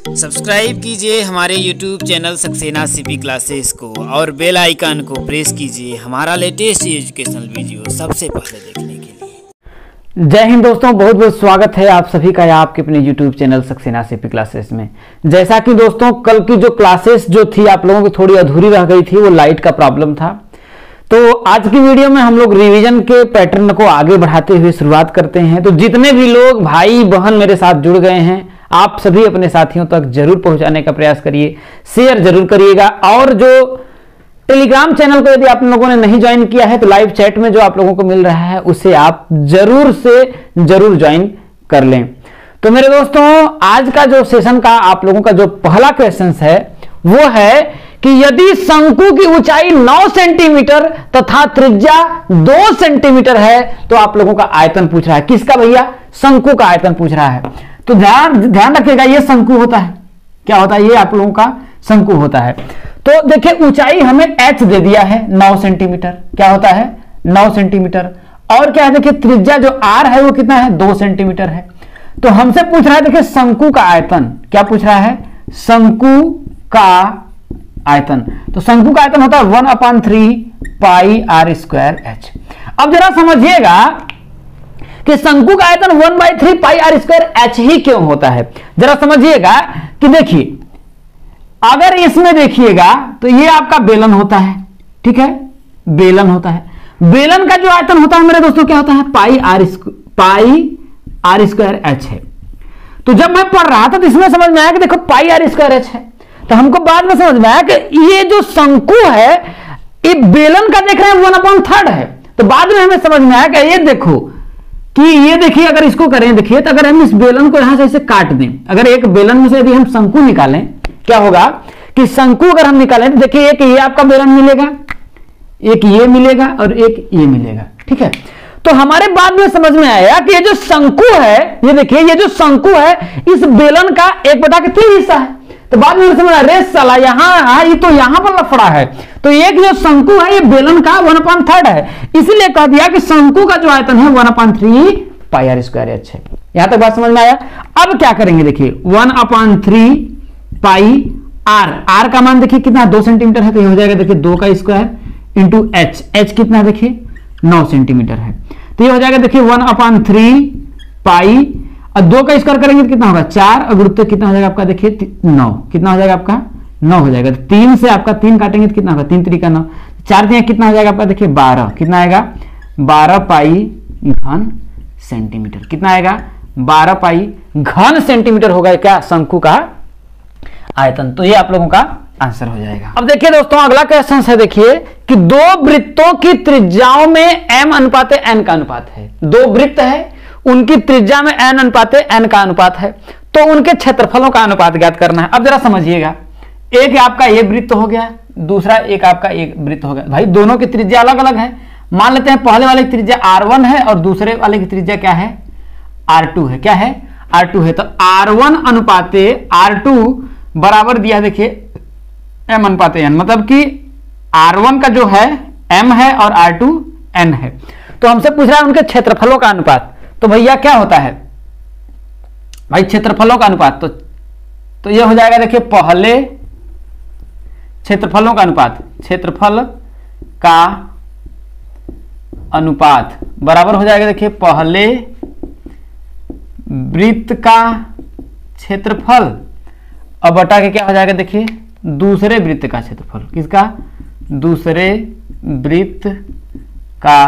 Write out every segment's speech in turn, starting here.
Subscribe कीजिए हमारे YouTube channel Saxena CP classes को और बेल आइकन को प्रेस कीजिए हमारा लेटेस्ट एजुकेशनल वीडियो सबसे पहले देखने के लिए। जय हिंद दोस्तों, बहुत बहुत स्वागत है आप सभी का आपके अपने YouTube channel Saxena CP classes में। जैसा कि दोस्तों कल की जो क्लासेस जो थी आप लोगों की थोड़ी अधूरी रह गई थी, वो लाइट का प्रॉब्लम था। तो आज की वीडियो में हम लोग रिवीजन के पैटर्न को आगे बढ़ाते हुए शुरुआत करते हैं। तो जितने भी लोग भाई बहन मेरे साथ जुड़ गए हैं, आप सभी अपने साथियों तक जरूर पहुंचाने का प्रयास करिए, शेयर जरूर करिएगा। और जो टेलीग्राम चैनल को यदि आप लोगों ने नहीं ज्वाइन किया है तो लाइव चैट में जो आप लोगों को मिल रहा है उसे आप जरूर से जरूर ज्वाइन कर लें। तो मेरे दोस्तों आज का जो सेशन का आप लोगों का जो पहला क्वेश्चन है वो है कि यदि शंकु की ऊंचाई 9 सेंटीमीटर तथा त्रिज्या 2 सेंटीमीटर है तो आप लोगों का आयतन पूछ रहा है। किसका भैया? शंकु का आयतन पूछ रहा है। तो ध्यान रखिएगा, ये शंकु होता है। क्या होता है? ये आप लोगों का शंकु होता है। तो देखिए ऊंचाई हमें h दे दिया है 9 सेंटीमीटर। क्या होता है? 9 सेंटीमीटर। और क्या है? देखिए त्रिज्या जो r है वो कितना है? 2 सेंटीमीटर है। तो हमसे पूछ रहा है देखिए शंकु का आयतन। क्या पूछ रहा है? शंकु का आयतन। तो शंकु का आयतन होता है 1/3 पाई r स्क्वायर h। अब जरा समझिएगा कि शंकु का आयतन 1/3 पाई r स्क्वायर h ही क्यों होता है। जरा समझिएगा कि देखिए अगर इसमें देखिएगा तो ये आपका बेलन होता है, ठीक है, बेलन होता है। बेलन का जो आयतन होता है मेरे दोस्तों क्या होता है? पाई r स्क्वायर h है। तो जब मैं पढ़ रहा था तो इसमें समझ में आया कि देखो पाई r स्क्वायर h है। तो हमको बाद में समझ में आया कि ये जो शंकु है ये बेलन का देख रहे हैं 1/3 है। तो बाद में हमें समझ में आया कि ये देखो कि ये देखिए अगर इसको करें, देखिए तो अगर हम इस बेलन को यहां से ऐसे काट दें, अगर एक बेलन में से यदि हम शंकु निकालें, क्या होगा कि शंकु अगर हम निकालें तो देखिए एक ये आपका बेलन मिलेगा, एक ये मिलेगा और एक ये मिलेगा, ठीक है। तो हमारे बाद में समझ में आया कि ये जो शंकु है, ये देखिए ये जो शंकु है इस बेलन का 1/3 हिस्सा है। तो बाद में समझ आया रे साला यहां ये तो यहां पर लफड़ा है। तो एक जो शंकु है ये बेलन का 1/3 है, इसलिए कह दिया कि शंकु का जो आयतन है 1/3 पाई r स्क्वायर h है। यहां तक बात समझ में आया। अब क्या करेंगे देखिए 1/3 पाई r का मान देखिए कितना 2 सेंटीमीटर है। तो ये हो जाएगा देखिए 2 का स्क्वायर इंटू h कितना है देखिए 9 सेंटीमीटर है। तो ये हो जाएगा देखिए 1/3 पाई और 2 का स्क्वायर करेंगे तो कितना होगा 4 और गुरुत्व कितना हो जाएगा आपका देखिए 9। कितना हो जाएगा आपका 9 हो जाएगा। तो 3 से आपका 3 काटेंगे तो कितना होगा 3 3 का 9, 4 3 कितना हो जाएगा आपका देखिए 12। कितना आएगा 12 पाई घन सेंटीमीटर। कितना आएगा 12 पाई घन सेंटीमीटर होगा क्या शंकु का आयतन। तो ये आप लोगों का आंसर हो जाएगा। अब देखिए दोस्तों अगला क्वेश्चन है, देखिए कि दो वृत्तों की त्रिज्याओं में m/n का अनुपात है। दो वृत्त है उनकी त्रिज्या में n/n का अनुपात है, तो उनके क्षेत्रफलों का अनुपात ज्ञात करना है। अब जरा समझिएगा, एक आपका ये वृत्त हो गया, दूसरा एक आपका एक वृत्त हो गया। भाई दोनों की त्रिज्या अलग अलग है। मान लेते हैं पहले वाले की त्रिज्या r1 है और दूसरे वाले की त्रिज्या क्या है r2 है। क्या है? r2 है। तो r1 अनुपाते r2 बराबर दिया देखिए m/n, मतलब कि r1 का जो है m है और r2 n है। तो हमसे पूछ रहा है उनके क्षेत्रफलों का अनुपात। तो भैया क्या होता है भाई क्षेत्रफलों का अनुपात? तो ये हो जाएगा देखिए पहले क्षेत्रफलों का अनुपात, क्षेत्रफल का अनुपात बराबर हो जाएगा देखिए पहले वृत्त का क्षेत्रफल और बटा के क्या हो जाएगा देखिए दूसरे वृत्त का क्षेत्रफल। किसका? दूसरे वृत्त का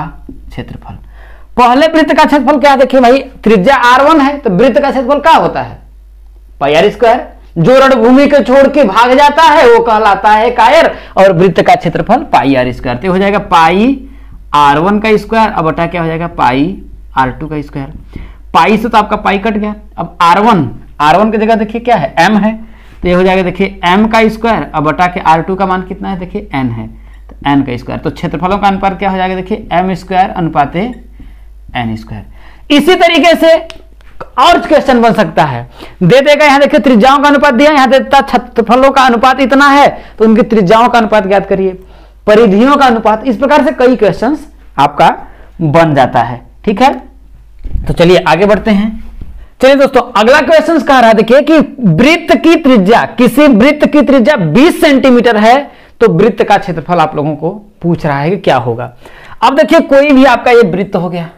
क्षेत्रफल। पहले वृत्त का क्षेत्रफल क्या देखिए भाई त्रिज्या r1 है, तो वृत्त का क्षेत्रफल क्या होता है पाई r स्क्वायर। जो रणभूमि को छोड़ के भाग जाता है वो कहलाता है कायर, और वृत्त का क्षेत्रफल पाई r स्क्वायर। तो हो जाएगा पाई r1 का स्क्वायर और बटा क्या हो जाएगा पाई r2 का स्क्वायर। पाई से तो आपका पाई कट गया। अब r1 की जगह देखिए क्या है m है, तो ये हो जाएगा देखिए m का स्क्वायर और बटा के r2 का मान कितना है देखिए n है, तो n का स्क्वायर। तो क्षेत्रफलों का अनुपात क्या हो जाएगा देखिए m स्क्वायर अनुपाते n स्क्वायर। इसी तरीके से और क्वेश्चन बन सकता है, दे देगा यहाँ देखिए त्रिज्याओं का अनुपात दिया, यहाँ देता क्षेत्रफलों का अनुपात इतना है तो उनकी त्रिज्याओं का अनुपात ज्ञात करिए, परिधियों का अनुपात। इस प्रकार से कई क्वेश्चंस आपका बन जाता है, ठीक है। तो चलिए आगे बढ़ते हैं। चलिए दोस्तों, अगला क्वेश्चन कह रहा है, देखिए कि वृत्त की त्रिज्या, किसी वृत्त की त्रिज्या 20 सेंटीमीटर है, तो वृत्त का क्षेत्रफल आप लोगों को पूछ रहा है कि क्या होगा। अब देखिए कोई भी आपका ये वृत्त हो गया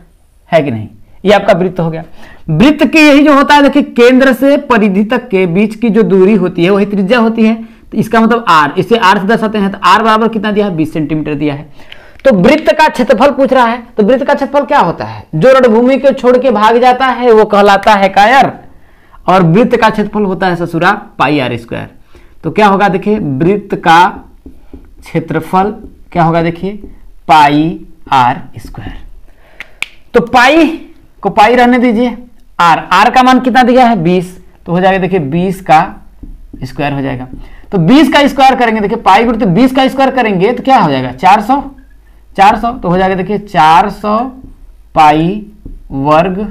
है कि नहीं, ये आपका वृत्त हो गया। वृत्त की यही जो होता है, देखिए केंद्र से परिधि तक के बीच की जो दूरी होती है वही त्रिज्या होती है। तो इसका मतलब आर, इसे आर से दर्शाते हैं, तो आर बराबर कितना दिया है, 20 सेंटीमीटर दिया है। तो वृत्त का क्षेत्रफल पूछ रहा है, तो वृत्त का क्षेत्रफल क्या होता है, जो रणभूमि को छोड़ के भाग जाता है वो कहलाता है कायर, और वृत्त का क्षेत्रफल होता है ससुरा पाई आर स्क्वायर। तो क्या होगा, देखिए वृत्त का क्षेत्रफल क्या होगा, देखिए पाई आर स्क्वायर। तो पाई को पाई रहने दीजिए, आर, आर का मान कितना दिया है 20, तो हो जाएगा देखिए 20 का स्क्वायर हो जाएगा। तो 20 का स्क्वायर करेंगे, देखिए पाई गुणित 20 का स्क्वायर करेंगे तो क्या हो जाएगा 400, 400 तो हो जाएगा देखिए 400 पाई वर्ग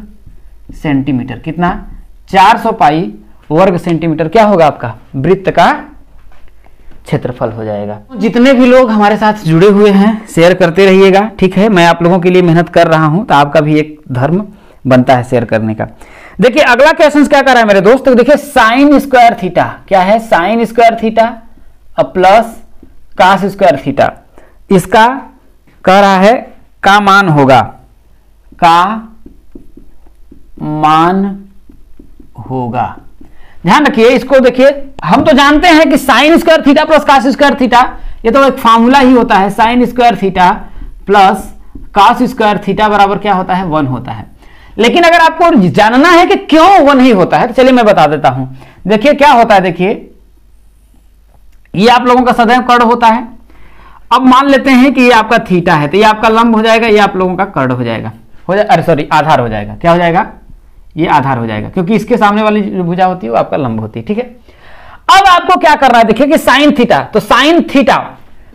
सेंटीमीटर, कितना 400 पाई वर्ग सेंटीमीटर क्या होगा आपका वृत्त का क्षेत्रफल हो जाएगा। जितने भी लोग हमारे साथ जुड़े हुए हैं शेयर करते रहिएगा, ठीक है। मैं आप लोगों के लिए मेहनत कर रहा हूं, तो आपका भी एक धर्म बनता है शेयर करने का। देखिए अगला क्वेश्चन क्या कर रहा है मेरे दोस्त, तो देखिए साइन स्क्वायर थीटा क्या है, sine square theta plus cos square theta, इसका कह रहा है का मान होगा, का मान होगा। ध्यान रखिए इसको, देखिए हम तो जानते हैं कि sine square theta plus cos square theta, ये तो एक फार्मूला ही होता है, sine square theta plus cos square theta बराबर क्या होता है 1 होता है। लेकिन अगर आपको जानना है कि क्यों 1 ही होता है, तो चलिए मैं बता देता हूं। देखिए क्या होता है, देखिए ये आप लोगों का सदैव कर्ण होता है। अब मान लेते हैं कि ये आपका थीटा है, तो ये आपका लंब हो जाएगा, ये आप लोगों का कर्ण हो जाएगा, अरे सॉरी आधार हो जाएगा। क्या हो जाएगा, ये आधार हो जाएगा, क्योंकि इसके सामने वाली जो भुजा होती है वो आपका लंब होती है, ठीक है। अब आपको क्या करना है, देखिए कि साइन थीटा, तो साइन थीटा,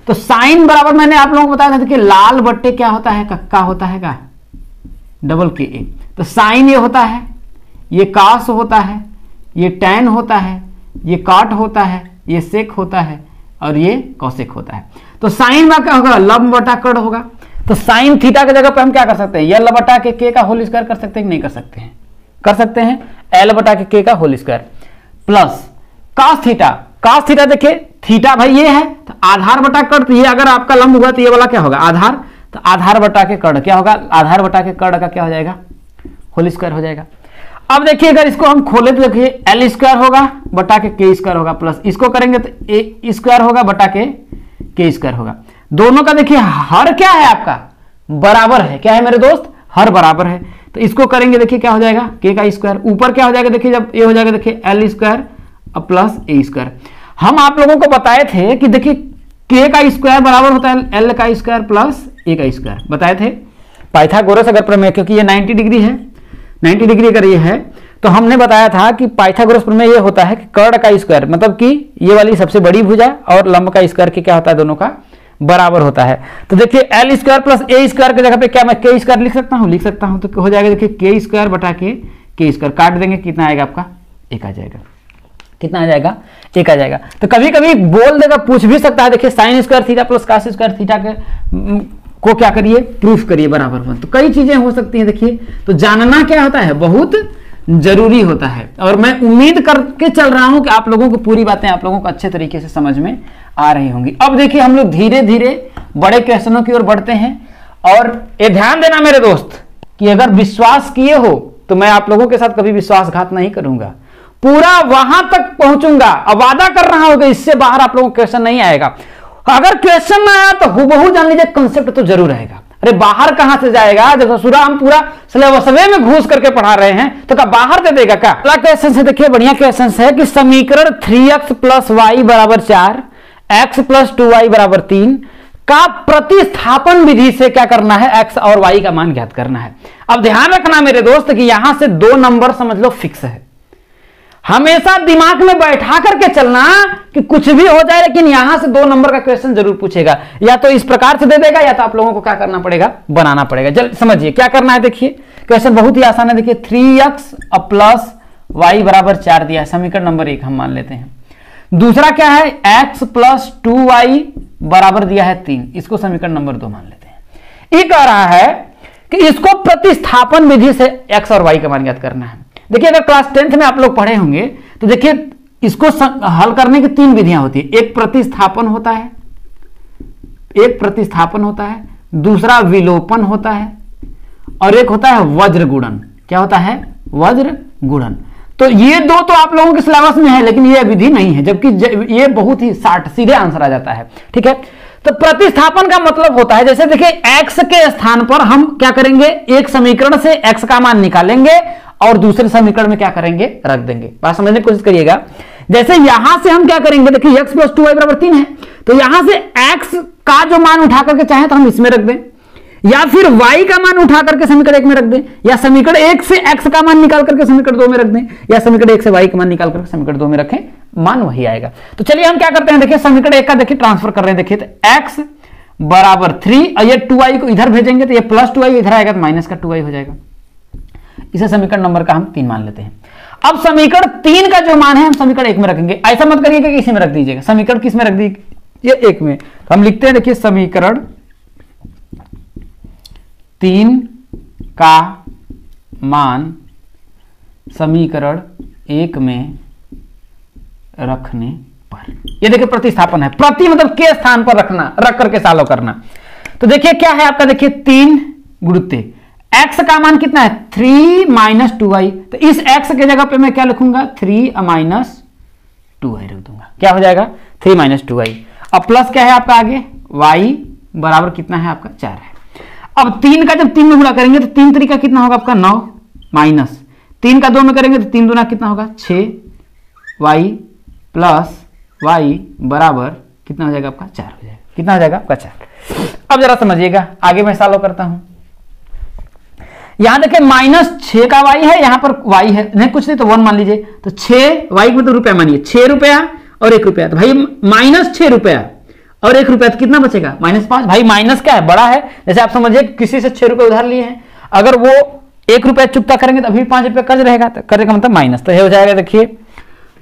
तो साइन बराबर मैंने आप लोगों को बताया था कि लाल बट्टे क्या होता है, का होता है का डबल के ए। तो साइन ये होता है, ये कास होता है, ये टैन होता है, ये काट होता है, ये सेक होता है, और ये कौसेक होता है। तो साइन में क्या होगा, लंब बटा कर्ण होगा। तो साइन थीटा की जगह पे हम क्या कर सकते हैं, एल बटा के का होल स्क्वायर कर सकते हैं कि नहीं कर सकते हैं, कर सकते हैं, एल बटा के का whole square plus cos theta, cos theta देखिए थीटा भाई ये है, तो आधार बटा कर्ण, तो ये अगर आपका लंब हुआ तो ये वाला क्या होगा आधार, तो आधार बटा के कर्ण क्या होगा, आधार बटा के कर्ण का क्या हो जाएगा होल स्क्वायर हो जाएगा। अब देखिए अगर इसको हम खोले तो देखिए एल स्क्वायर होगा बटा के स्क्वायर होगा, प्लस इसको करेंगे तो ए स्क्वायर होगा बटा के स्क्वायर होगा। दोनों का देखिए हर क्या है आपका बराबर है, क्या है मेरे दोस्त, हर बराबर है। तो इसको करेंगे देखिए क्या हो जाएगा के का स्क्वायर, ऊपर क्या हो जाएगा देखिए जब ये हो जाएगा देखिए एल स्क्वायर प्लस ए स्क्वायर। हम आप लोगों को बताए थे कि देखिए के का स्क्वायर बराबर होता है एल का स्क्वायर प्लस ए का स्क्वायर, बताए थे पाइथागोरस अगर प्रमेय, क्योंकि ये 90 डिग्री है, 90 डिग्री अगर ये है तो हमने बताया था कि पाइथागोरस प्रमेय ये होता है कि कर्ण का स्क्वायर मतलब कि ये वाली सबसे बड़ी भुजा और लंब का स्क्वायर के क्या होता है दोनों का बराबर होता है। तो देखिए एल स्क्वायर प्लस ए स्क्वायर की जगह पे क्या मैं के स्क्वायर लिख सकता हूँ, लिख सकता हूँ। तो हो जाएगा देखिए के स्क्वायर बटा के स्क्वायर, काट देंगे कितना आएगा आपका एक आ जाएगा, कितना आ जाएगा एक आ जाएगा। तो कभी कभी बोल देगा, पूछ भी सकता है, देखिए sine square theta plus cos square theta के को क्या करिए प्रूफ करिए बराबर वन। तो कई चीजें हो सकती हैं देखिए, तो जानना क्या होता है बहुत जरूरी होता है, और मैं उम्मीद करके चल रहा हूं कि आप लोगों को पूरी बातें आप लोगों को अच्छे तरीके से समझ में आ रही होंगी। अब देखिए हम लोग धीरे धीरे बड़े क्वेश्चनों की ओर बढ़ते हैं, और ये ध्यान देना मेरे दोस्त कि अगर विश्वास किए हो तो मैं आप लोगों के साथ कभी विश्वासघात नहीं करूंगा, पूरा वहां तक पहुंचूंगा। अब वादा कर रहा हूं कि इससे बाहर आप लोगों को क्वेश्चन नहीं आएगा। अगर क्वेश्चन ना आया तो हुबहू जान लीजिए कंसेप्ट तो जरूर रहेगा। अरे बाहर कहां से जाएगा, जब ससुरा हम पूरा सिलेबसवे में घूस करके पढ़ा रहे हैं तो क्या बाहर दे देगा क्या। अगला क्वेश्चन है देखिए, बढ़िया क्वेश्चन है कि समीकरण 3x प्लस वाई बराबर 4 x प्लस 2y बराबर 3 का प्रतिस्थापन विधि से क्या करना है, x और y का मान ज्ञात करना है। अब ध्यान रखना मेरे दोस्त कि यहां से दो नंबर समझ लो फिक्स है, हमेशा दिमाग में बैठा करके चलना कि कुछ भी हो जाए लेकिन यहां से दो नंबर का क्वेश्चन जरूर पूछेगा, या तो इस प्रकार से दे देगा या तो आप लोगों को क्या करना पड़ेगा बनाना पड़ेगा। चल समझिए क्या करना है, देखिए क्वेश्चन बहुत ही आसान है। देखिए 3x प्लस वाई बराबर 4 दिया है, समीकरण नंबर 1 हम मान लेते हैं। दूसरा क्या है x प्लस 2y बराबर दिया है 3, इसको समीकरण नंबर 2 मान लेते हैं। ये कह रहा है कि इसको प्रतिस्थापन विधि से x और y का मान ज्ञात करना है। देखिए अगर क्लास 10th में आप लोग पढ़े होंगे तो देखिए इसको हल करने की 3 विधियां होती है। एक प्रतिस्थापन होता है, दूसरा विलोपन होता है और एक होता है वज्र गुणन। क्या होता है? वज्र गुणन। तो ये दो तो आप लोगों के सिलेबस में है लेकिन ये विधि नहीं है, जबकि ये बहुत ही शार्ट सीधे आंसर आ जाता है। ठीक है, तो प्रतिस्थापन का मतलब होता है जैसे देखिए x के स्थान पर हम क्या करेंगे, एक समीकरण से x का मान निकालेंगे और दूसरे समीकरण में क्या करेंगे, रख देंगे। बात समझने की कोशिश करिएगा। जैसे यहां से हम क्या करेंगे, देखिए x + 2y = 3 है, तो यहां से x का जो मान उठा करके चाहे तो हम इसमें रख दें, या फिर y का मान उठा करके समीकरण 1 में रख दें, या समीकरण 1 से x का मान निकाल करके समीकरण 2 में रख दें, या समीकरण 1 से y का मान निकाल करके समीकरण 2 में रखें, मान वही आएगा। तो चलिए हम क्या करते हैं, देखिए समीकरण 1 का देखिए ट्रांसफर कर रहे हैं। देखिए तो x = 3 और ये 2y को इधर भेजेंगे तो ये +2y इधर आएगा तो -2y हो जाएगा। इसे समीकरण नंबर का हम 3 मान लेते हैं। अब समीकरण 3 का जो मान है हम समीकरण 1 में रखेंगे। ऐसा मत करिएगा कि इसी में रख दीजिएगा, समीकरण किस में रख दीजिए, ये 1 में। तो हम लिखते हैं देखिए समीकरण 3 का मान समीकरण 1 में रखने पर, ये देखिए प्रतिस्थापन है, प्रति मतलब के स्थान पर रखना, रख करके सॉल्व करना। तो देखिए क्या है आपका, देखिए 3 गुणुत्ते x का मान कितना है 3 - 2y, तो इस x के जगह पे मैं क्या लिखूंगा 3 - 2y रख दूंगा। क्या हो जाएगा 3 - 2y। अब प्लस क्या है आपका आगे y बराबर कितना है आपका 4 है। अब 3 का जब 3 में गुणा करेंगे तो 3 तरीका कितना होगा आपका 9 माइनस 3 का 2 में करेंगे तो 3 दूना कितना होगा 6y प्लस y बराबर कितना हो जाएगा आपका 4 हो जाएगा। कितना हो जाएगा आपका 4। अब जरा समझिएगा, आगे मैं सॉल्व करता हूं। यहां देखिए -6 का y है, यहां पर y है नहीं कुछ नहीं तो 1 मान लीजिए, तो 6 y को मतलब रुपया मानिए, 6 रुपया और 1 रुपया, तो भाई -6 रुपया और 1 रुपया तो कितना बचेगा -5। भाई माइनस क्या है, बड़ा है। जैसे आप समझिए किसी से 6 रुपए उधार लिए हैं, अगर वो 1 रुपया चुकता करेंगे तो अभी 5 रुपया कर्ज रहेगा, तो कर्ज का मतलब माइनस, तो ये हो जाएगा देखिए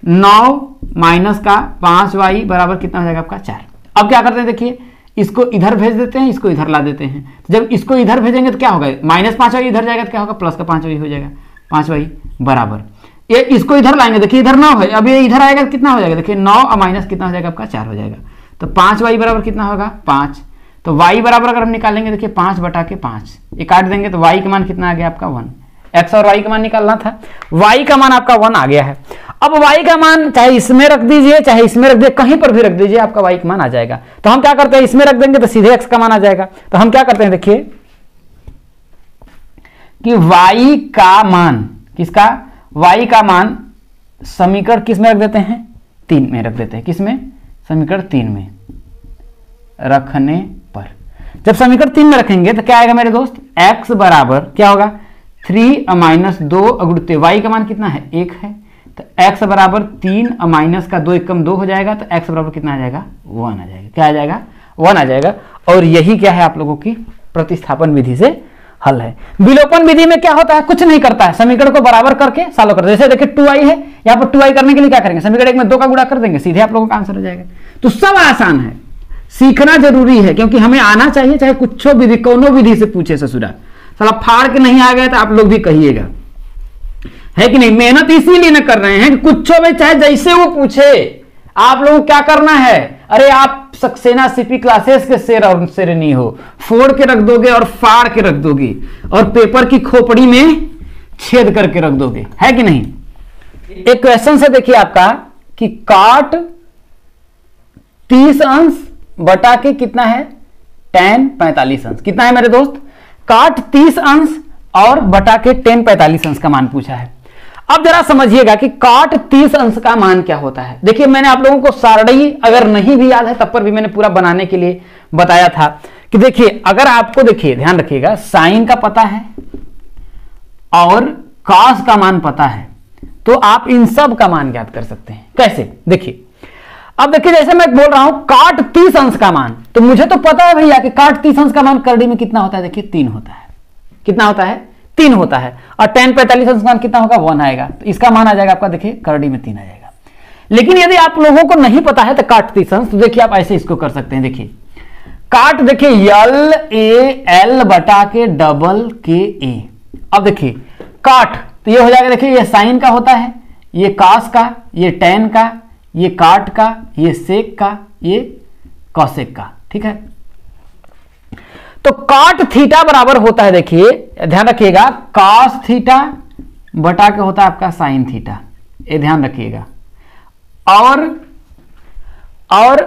9 माइनस का 5y बराबर कितना हो जाएगा आपका 4। अब क्या करते हैं देखिए इसको इधर भेज देते हैं, इसको इधर ला देते हैं। तो जब इसको इधर भेजेंगे तो क्या होगा -5y इधर जाएगा तो क्या होगा प्लस का 5y हो जाएगा, 5y बराबर ये इसको इधर लाएंगे, देखिए इधर 9 है, अब ये इधर आएगा तो कितना हो जाएगा देखिए 9 और माइनस कितना हो जाएगा आपका 4 हो जाएगा। तो 5y बराबर कितना होगा 5। तो y बराबर अगर हम निकालेंगे देखिए 5/5, ये काट देंगे तो y का मान कितना आ गया आपका 1। x और y का मान निकालना था, y का मान आपका 1 आ गया है। अब y का मान चाहे इसमें रख दीजिए चाहे इसमें रख दीजिए, कहीं पर भी रख दीजिए आपका y का मान आ जाएगा। तो हम क्या करते हैं इसमें रख देंगे तो सीधे x का मान आ जाएगा। तो हम क्या करते हैं देखिए कि y का मान किसका, y का मान समीकरण किस में रख देते हैं 3 में रख देते हैं। किस में, समीकरण 3 में रखने पर। जब समीकरण 3 में रखेंगे तो क्या आएगा मेरे दोस्त, x बराबर क्या होगा 3 - 2 गुणित y का मान कितना है 1 है, तो x बराबर 3 माइनस का 2 = 2 हो जाएगा, तो x बराबर कितना आ जाएगा 1 आ जाएगा। क्या आ जाएगा 1 आ जाएगा। और यही क्या है आप लोगों की प्रतिस्थापन विधि से हल है। विलोपन विधि में क्या होता है, कुछ नहीं करता है, समीकरण को बराबर करके सॉल्व करते हैं। जैसे देखिए 2y है, यहाँ पर 2y करने के लिए क्या करेंगे समीकरण 1 में 2 का गुणा कर देंगे, सीधे आप लोगों का आंसर हो जाएगा। तो सब आसान है, सीखना जरूरी है क्योंकि हमें आना चाहिए, चाहे कुछ विधि कोनो विधि से पूछे ससुरा, साला फाड़ के नहीं आ गए तो आप लोग भी कहिएगा, है कि नहीं। मेहनत इसीलिए न कर रहे हैं कि कुछ में चाहे जैसे वो पूछे आप लोगों को क्या करना है। अरे आप सक्सेना सीपी क्लासेस के शेर और शेरनी हो, फोड़ के रख दोगे और फाड़ के रख दोगे और पेपर की खोपड़ी में छेद करके रख दोगे, है कि नहीं। एक क्वेश्चन से देखिए आपका कि काट 30 अंश बटा के कितना है tan 45 अंश, कितना है मेरे दोस्त, काट 30 अंश और बटा के tan 45 अंश का मान पूछा है। अब जरा समझिएगा कि काट 30 अंश का मान क्या होता है। देखिए मैंने आप लोगों को सारणी अगर नहीं भी याद है तब पर भी मैंने पूरा बनाने के लिए बताया था कि देखिए अगर आपको देखिए ध्यान रखिएगा साइन का पता है और कॉस का मान पता है तो आप इन सब का मान ज्ञात कर सकते हैं। कैसे, देखिए अब देखिए जैसे मैं बोल रहा हूं काट 30 अंश का मान, तो मुझे तो पता है भैया कि काट 30 अंश का मान करड़ी में कितना होता है, देखिए 3 होता है। कितना होता है 3 होता है। और tan 45 अंश मान कितना होगा 1 आएगा, तो इसका मान आ जाएगा आपका देखिए करड़ी में 3 आ जाएगा। लेकिन यदि आप लोगों को नहीं पता है तो काट 30 अंश, तो देखिए आप ऐसे इसको कर सकते हैं। देखिए काट देखिए LAL बटा के डबल KA। अब देखिए काट तो ये हो जाएगा, देखिए ये साइन का होता है, ये कास का, ये टेन का, ये काट का, ये सेक का, ये कॉसेक का। ठीक है, तो काट थीटा बराबर होता है, देखिए ध्यान रखिएगा, कास थीटा बटा के होता है आपका साइन थीटा, ये ध्यान रखिएगा। और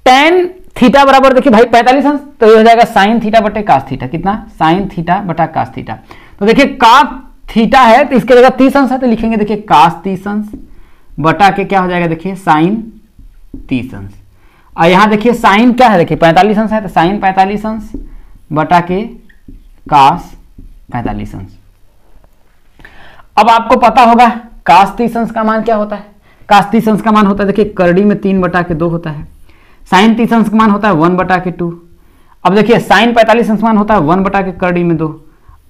टेन थीटा बराबर देखिए भाई 45 अंश, तो ये हो जाएगा साइन थीटा बटे कास थीटा। कितना? साइन थीटा बटा कास थीटा। तो देखिए कास थीटा है तो इसके जगह 30 अंश है, तो लिखेंगे देखिए कास 30 अंश बटा के क्या हो जाएगा, देखिए साइन 30 अंश। और यहां देखिए साइन क्या है, देखिए 45 अंश है, तो साइन 45 अंश बटा के कास 45 अंश। अब आपको पता होगा कास 30 अंश का मान क्या होता है। कास 30 अंश का मान होता है, देखिए करड़ी में 3 बटा के 2 होता है। साइन 30 अंश का मान होता है 1 बटा के 2। अब देखिए साइन 45 अंश का मान होता है 1 बटा के करड़ी में 2।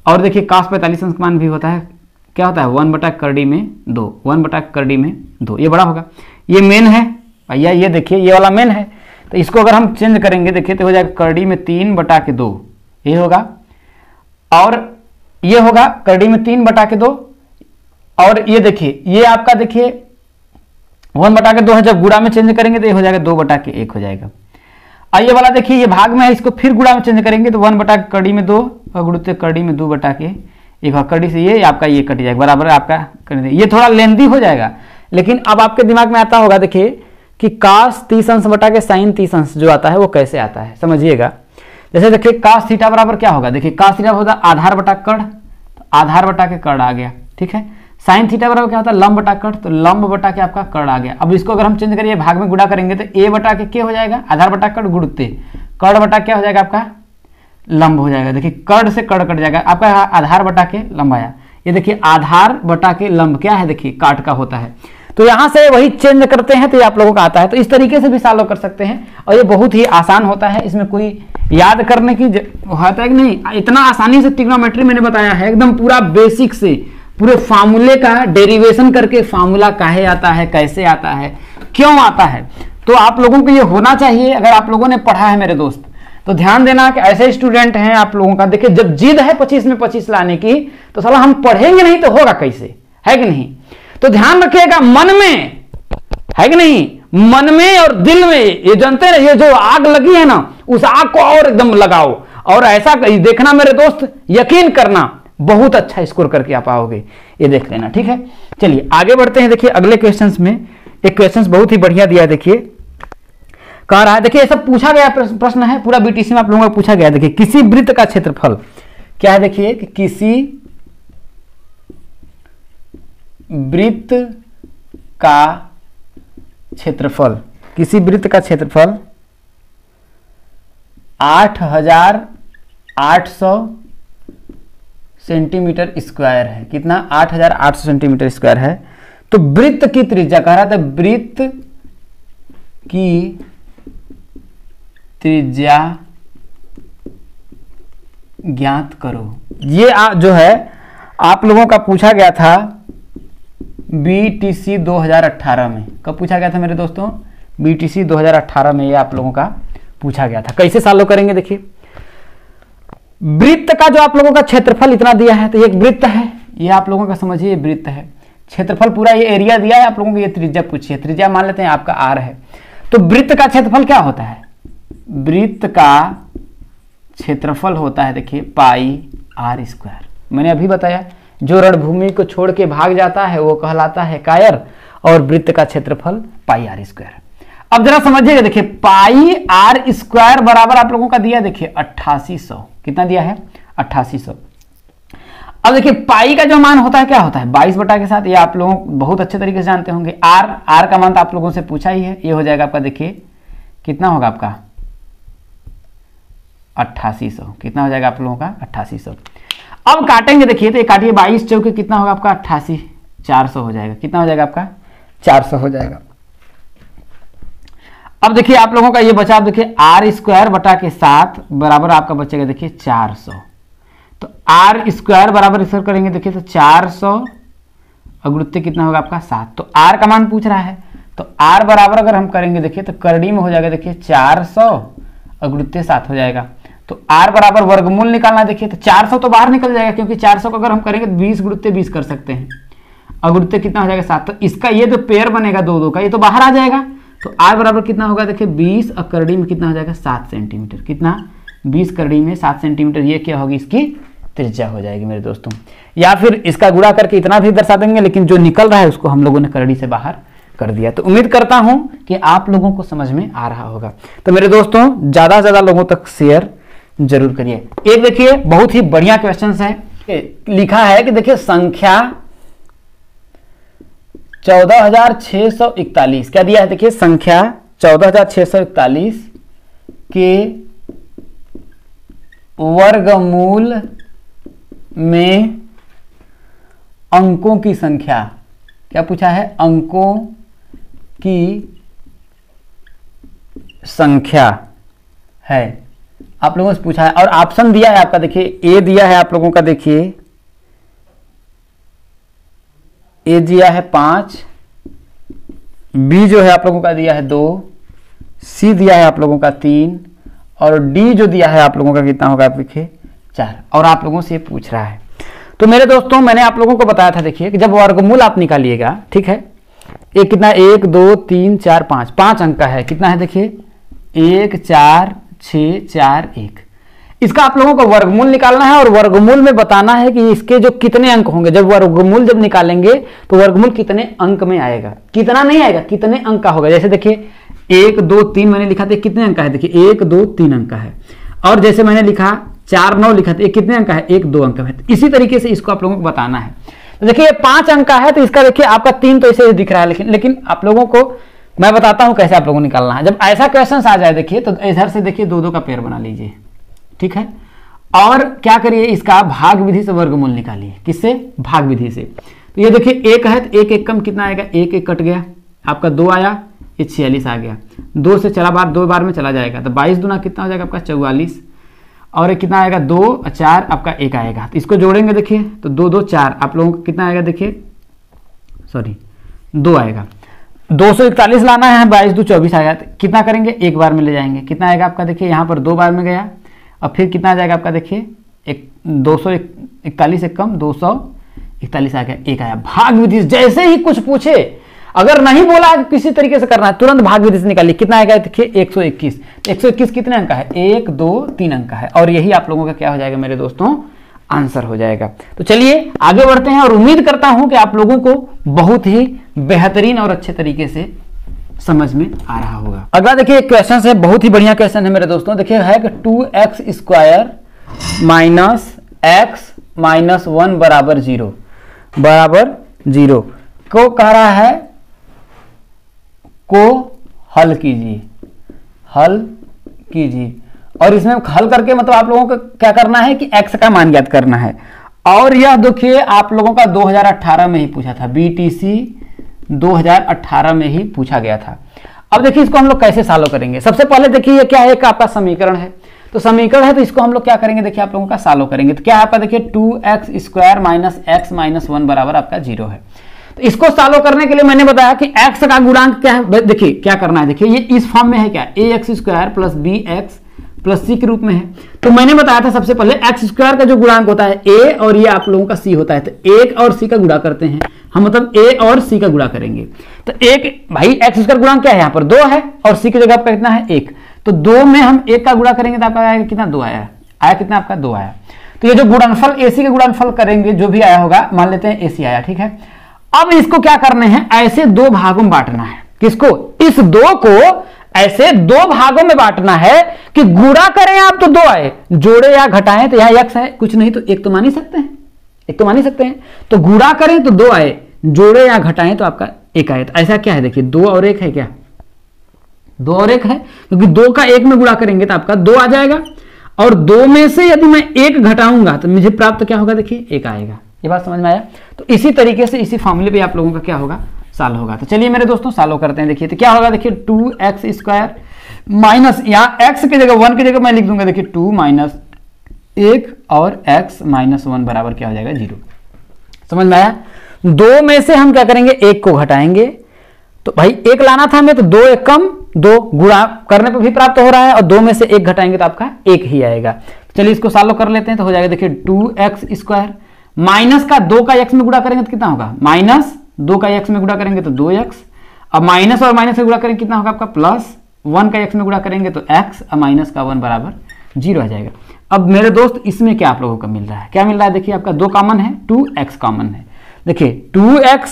और देखिए कास 45 अंश का मान भी होता है, क्या होता है 1 बटा करड़ी में 2, 1 बटा करड़ी में 2। ये बड़ा होगा, ये मेन है भैया, ये देखिए ये वाला मेन है, तो इसको अगर हम चेंज करेंगे देखिए तो हो जाएगा करड़ी में 3 बटा के 2, ये होगा। और ये होगा करड़ी में 3 बटा के 2। और ये देखिए ये आपका देखिए 1 बटा के 2 है, जब गुणा में चेंज करेंगे तो ये हो जाएगा 2 बटा के 1 हो जाएगा। और ये वाला देखिए ये भाग में है, इसको फिर गुणा में चेंज करेंगे तो 1 बटा के करड़ी में 2 और गुणित करड़ी में 2 बटा के 1। करड़ी से ये आपका ये कट जाएगा, बराबर आपका करड़ी। ये थोड़ा लेंदी हो जाएगा, लेकिन अब आपके दिमाग में आता होगा देखिए कि कास 30 अंश बटा के साइन 30 अंश जो आता है वो कैसे आता है, समझिएगा। जैसे देखिए कास थीटा बराबर क्या होगा, देखिए कास थीटा होता है आधार बटा कड़, तो आधार बटा के कड़ आ गया। ठीक है, साइन थीटा बराबर क्या होता है लंब बटा कड़, तो लंब बटा के आपका कड़ आ गया। अब इसको अगर हम चेंज करिए भाग में गुणा करेंगे तो ए बटा के क्या हो जाएगा, आधार बटा कड़ गुणते कड़ बटा क्या हो जाएगा आपका लंब हो जाएगा। देखिए कड़ से कड़ कट जाएगा, आपका आधार बटा के लंब आया। ये देखिए आधार बटा के लंब क्या है, देखिए काट का होता है। तो यहां से वही चेंज करते हैं तो ये आप लोगों का आता है। तो इस तरीके से भी सॉल्व कर सकते हैं और ये बहुत ही आसान होता है, इसमें कोई याद करने की होता है कि नहीं। इतना आसानी से ट्रिग्नोमेट्री मैंने बताया है, एकदम पूरा बेसिक से पूरे फार्मूले का डेरिवेशन करके फार्मूला काहे आता है, कैसे आता है, क्यों आता है, तो आप लोगों को ये होना चाहिए। अगर आप लोगों ने पढ़ा है मेरे दोस्त तो ध्यान देना कि ऐसे स्टूडेंट हैं आप लोगों का, देखिए जब जिद है 25 में 25 लाने की तो साला हम पढ़ेंगे नहीं तो होगा कैसे, है कि नहीं। तो ध्यान रखिएगा मन में, है कि नहीं, मन में और दिल में, ये जानते हैं ये जो आग लगी है ना उस आग को और एकदम लगाओ और ऐसा देखना मेरे दोस्त, यकीन करना बहुत अच्छा स्कोर करके आप आओगे, ये देख लेना। ठीक है, चलिए आगे बढ़ते हैं। देखिए अगले क्वेश्चंस में एक क्वेश्चंस बहुत ही बढ़िया दिया है, देखिए कह रहा है, देखिए सब पूछा गया प्रश्न है, पूरा बीटीसी में आप लोगों को पूछा गया। देखिए किसी वृत्त का क्षेत्रफल क्या है, देखिए कि किसी वृत्त का क्षेत्रफल, किसी वृत्त का क्षेत्रफल 8800 सेंटीमीटर स्क्वायर है। कितना? 8800 सेंटीमीटर स्क्वायर है। तो वृत्त की त्रिज्या कह रहा था, वृत्त की त्रिज्या ज्ञात करो। ये जो है आप लोगों का पूछा गया था बीटीसी 2018 में। कब पूछा गया था मेरे दोस्तों? बीटीसी 2018 में ये आप लोगों का पूछा गया था। कैसे सॉल्व करेंगे, देखिए वृत्त का जो आप लोगों का क्षेत्रफल इतना दिया है, तो ये एक वृत्त है, ये आप लोगों का समझिए वृत्त है। क्षेत्रफल पूरा ये एरिया दिया है आप लोगों को, ये त्रिज्या पूछिए, त्रिज्या मान लेते हैं आपका आर है। तो वृत्त का क्षेत्रफल क्या होता है? वृत्त का क्षेत्रफल होता है देखिए पाई आर स्क्वायर। मैंने अभी बताया जो रणभूमि को छोड़ के भाग जाता है वो कहलाता है कायर, और वृत्त का क्षेत्रफल पाई आर स्क्वायर। अब जरा समझिएगा, देखिए पाई आर स्क्वायर बराबर आप लोगों का दिया देखिए 8800। कितना दिया है? 8800। अब देखिए पाई का जो मान होता है क्या होता है? 22 बटा के साथ, ये आप लोग बहुत अच्छे तरीके से जानते होंगे। आर का मान तो आप लोगों से पूछा ही है, ये हो जाएगा आपका, देखिए कितना होगा आपका 8800। कितना हो जाएगा आप लोगों का? 8800। अब काटेंगे, देखिए तो ये काटिए 22 चौके कितना होगा आपका? 88, 400 हो जाएगा। कितना हो जाएगा आपका? 400 हो जाएगा। अब देखिए आप लोगों का ये बचा, आप देखिए आर स्क्वायर बटा के 7 बराबर आपका बचेगा देखिए 400। तो आर स्क्वायर बराबर इसको करेंगे देखिए तो 400 और गुणित कितना होगा आपका 7। तो आर का मान पूछ रहा है, तो आर बराबर अगर हम करेंगे देखिए तो करड़ी में हो जाएगा देखिए 400 और गुणित 7 हो जाएगा। तो r बराबर वर्गमूल निकालना। देखिए तो 400 तो बाहर निकल जाएगा, क्योंकि 400 को अगर हम करेंगे तो 20 गुणित 20 कर सकते हैं, और गुणित कितना हो जाएगा 7। तो इसका ये जो पेयर बनेगा 2 2 का, ये तो बाहर आ जाएगा। तो r बराबर कितना होगा, देखिए 20 और करड़ी में कितना हो जाएगा 7 सेंटीमीटर। कितना, 20 करड़ी में 7 सेंटीमीटर, ये क्या होगी इसकी त्रिज्या हो जाएगी मेरे दोस्तों। या फिर इसका गुणा करके इतना भी दर्शा देंगे, लेकिन जो निकल रहा है उसको हम लोगों ने करड़ी से बाहर कर दिया। तो उम्मीद करता हूं कि आप लोगों को समझ में आ रहा होगा। तो मेरे दोस्तों ज्यादा से ज्यादा लोगों तक शेयर जरूर करिए। एक देखिए बहुत ही बढ़िया क्वेश्चन है, लिखा है कि देखिए संख्या 14,641, क्या दिया है, देखिए संख्या 14,641 के वर्गमूल में अंकों की संख्या, क्या पूछा है, अंकों की संख्या है, आप लोगों से पूछा है। और ऑप्शन दिया है आपका, देखिए ए दिया है आप लोगों का, देखिए ए दिया है 5, बी जो है आप लोगों का दिया है 2, सी दिया है आप लोगों का 3, और डी जो दिया है आप लोगों का कितना होगा, आप देखिए 4। और आप लोगों से पूछ रहा है। तो मेरे दोस्तों मैंने आप लोगों को बताया था, देखिए कि जब वर्गमूल आप निकालिएगा, ठीक है, एक कितना 1 2 3 4 5, 5 अंक का है, कितना है देखिए 1 4 6 4 1। इसका आप लोगों को वर्गमूल निकालना है और वर्गमूल में बताना है कि इसके जो कितने अंक होंगे। जब वर्गमूल जब निकालेंगे तो वर्गमूल कितने अंक में आएगा, कितना नहीं आएगा, कितने अंक का होगा। जैसे देखिए 1 2 3 मैंने लिखा था, कितने अंक का है, देखिए 1 2 3 अंक का है। और जैसे मैंने लिखा 4 9 लिखा था, कितने अंक का है, 1 2 अंक का है। इसी तरीके से इसको आप लोगों को बताना है। तो देखिए 5 अंक का है, तो इसका देखिए आपका 3 तो इसे दिख रहा है, लेकिन आप लोगों को मैं बताता हूं कैसे आप लोगों को निकालना है। जब ऐसा क्वेश्चन आ जाए, देखिए तो इधर से देखिए 2 2 का पेयर बना लीजिए, ठीक है। और क्या करिए, इसका भाग विधि से वर्गमूल निकालिए। किससे, भाग विधि से। तो ये देखिए 1 है, तो 1 1 कम कितना आएगा, 1 1 कट गया, आपका 2 आया, ये 46 आ गया। 2 से चला बार 2 बार में चला जाएगा, तो 22 दूना कितना हो जाएगा आपका 44, और कितना आएगा 2 और 4 आपका 1 आएगा। तो इसको जोड़ेंगे देखिए, तो 2 2 4 आप लोगों को कितना आएगा, देखिए सॉरी 2 आएगा। 241 लाना है, 22 2 24 आएगा। तो कितना करेंगे, एक बार में ले जाएंगे, कितना आएगा आपका, देखिए यहाँ पर 2 बार में गया, और फिर कितना आ जाएगा आपका, देखिए 241 एक कम 241 आ गया, 1 आया। भाग विधि जैसे ही कुछ पूछे, अगर नहीं बोला किसी तरीके से करना है, तुरंत भाग विधि से निकालिए। कितना आएगा, देखिए 121। 121 कितने अंक का है, 1 2 3 अंक का है, और यही आप लोगों का क्या हो जाएगा मेरे दोस्तों, आंसर हो जाएगा। तो चलिए आगे बढ़ते हैं, और उम्मीद करता हूं कि आप लोगों को बहुत ही बेहतरीन और अच्छे तरीके से समझ में आ रहा होगा। अगला देखिए क्वेश्चन है, बहुत ही बढ़िया क्वेश्चन है मेरे दोस्तों। देखिए है कि 2x square minus x minus 1 बराबर 0 को कह रहा है, को हल कीजिए, हल कीजिए। और इसमें हल करके मतलब आप लोगों को क्या करना है कि x का मान ज्ञात करना है। और यह देखिए आप लोगों का 2018 में ही पूछा था, BTC 2018 में ही पूछा गया था। अब देखिए इसको हम लोग कैसे सॉल्व करेंगे। सबसे पहले देखिए ये क्या है, एक आपका समीकरण है, तो समीकरण है तो इसको हम लोग क्या करेंगे, देखिए आप लोगों का सॉल्व करेंगे। तो क्या है आपका, देखिए 2x square minus x minus 1 बराबर आपका 0 है। तो इसको सॉल्व करने के लिए मैंने बताया कि x का गुणांक क्या है। देखिए क्या करना है, देखिए ये इस फॉर्म में है, क्या ax square plus bx plus c के रूप में है। तो मैंने बताया था सबसे पहले x स्क्वायर का जो गुणांक होता है a, और ये आप लोगों का c होता है। तो 1 और c का गुणा करते हैं हम, मतलब a और c का गुणा करेंगे। तो एक भाई x स्क्वायर गुणांक क्या है, यहाँ पर 2 है, और c की जगह आपका कितना है 1। तो 2 में हम 1 का गुणा करेंगे तो आपका आएगा कितना, 2 आया कितना आपका 2 आया। तो ये जो गुणनफल AC के गुणनफल करेंगे, जो भी आया होगा, मान लेते हैं AC आया, ठीक है। अब इसको क्या करना है, ऐसे 2 भागों में बांटना है। किसको, इस 2 को ऐसे 2 भागों में बांटना है कि गुणा करें आप तो 2 आए, जोड़े या घटाएं तो यहाँ x है, कुछ नहीं तो 1 तो मान ही सकते हैं, 1 तो मान ही सकते हैं। तो गुणा करें तो 2 आए, जोड़े या घटाएं तो आपका 1 आए। तो ऐसा क्या है, देखिए 2 और 1 है, क्या 2 और 1 है, क्योंकि 2 का 1 में गुणा करेंगे तो आपका 2 आ जाएगा, और 2 में से यदि मैं 1 घटाऊंगा तो मुझे प्राप्त क्या होगा, देखिए 1 आएगा। ये बात समझ में आया। तो इसी तरीके से इसी फॉर्मूले पे आप लोगों का क्या होगा, सॉल्व होगा। तो चलिए मेरे दोस्तों सॉल्व करते हैं। देखिए तो क्या होगा, देखिए 2x स्क्वायर माइनस, यहाँ x की जगह 1 की जगह मैं लिख दूंगा, देखिए 2 माइनस 1 और x माइनस 1 बराबर क्या हो जाएगा, 0। समझ में आया। 2 में से हम क्या करेंगे, 1 को घटाएंगे। तो भाई 1 लाना था हमें, तो 2 1 कम 2 गुणा करने पर भी प्राप्त हो रहा है और 2 में से 1 घटाएंगे तो आपका 1 ही आएगा। चलिए इसको सॉल्व कर लेते हैं तो हो जाएगा देखिए 2x² माइनस का 2 का x में गुणा करेंगे तो कितना होगा, माइनस 2 का x में गुणा करेंगे तो 2x, अब माइनस और माइनस से गुणा करेंगे कितना होगा आपका, प्लस 1 का x में गुणा करेंगे तो x और माइनस का 1 बराबर 0 आ जाएगा। अब मेरे दोस्त इसमें क्या आप लोगों को मिल रहा है, क्या मिल रहा है, देखिए आपका 2 कॉमन है, 2x कॉमन है, देखिए 2x